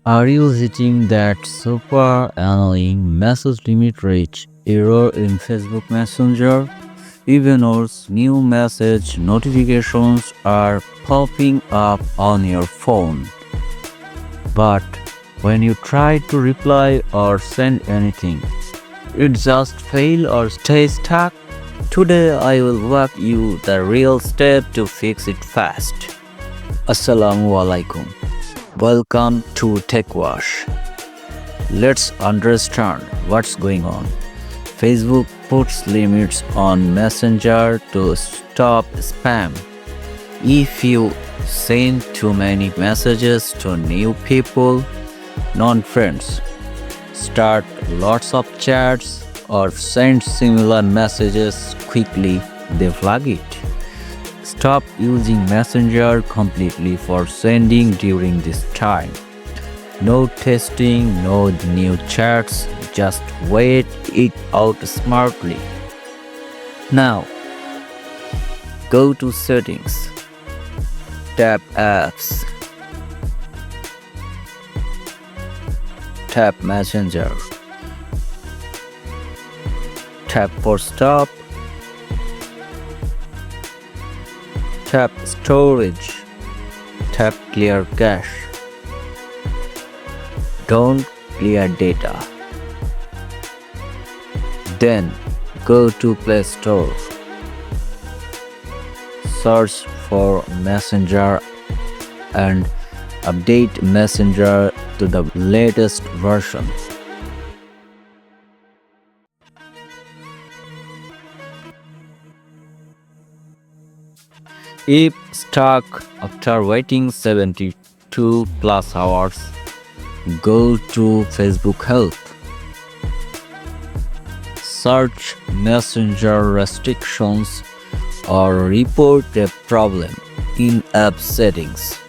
Are you hitting that super annoying message limit reach error in Facebook Messenger? Even worse, new message notifications are popping up on your phone. But when you try to reply or send anything, it just fails or stays stuck. Today I will walk you the real step to fix it fast. Assalamu alaikum. Welcome to Tech Wash. Let's understand what's going on. Facebook puts limits on Messenger to stop spam. If you send too many messages to new people, non-friends, start lots of chats, or send similar messages quickly, they flag it. Stop using Messenger completely for sending during this time. No testing, no new chats, just wait it out smartly. Now, go to Settings, tap Apps, tap Messenger, tap for Stop, tap Storage, tap Clear Cache. Don't clear data. Then go to Play Store. Search for Messenger and update Messenger to the latest version. If stuck after waiting 72 plus hours, go to Facebook Help. Search Messenger restrictions or report a problem in app settings.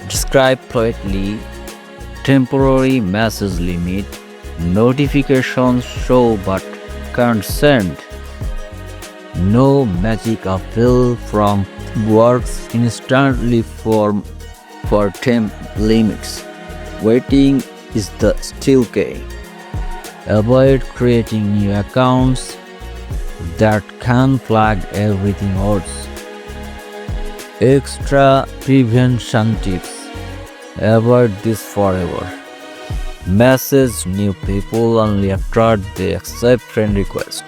Describe politely temporary message limit, notifications show but can't send. No magic appeal from works instantly for time limits. Waiting is the still key. Avoid creating new accounts that can flag everything else. Extra prevention tips. Avoid this forever. Message new people only after they accept friend request.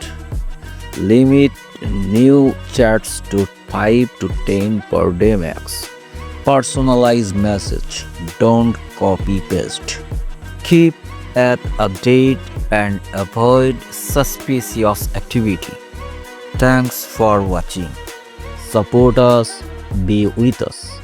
Limit new chats to 5 to 10 per day max. Personalize message. Don't copy paste. Keep app update and avoid suspicious activity. Thanks for watching. Support us. Be with us.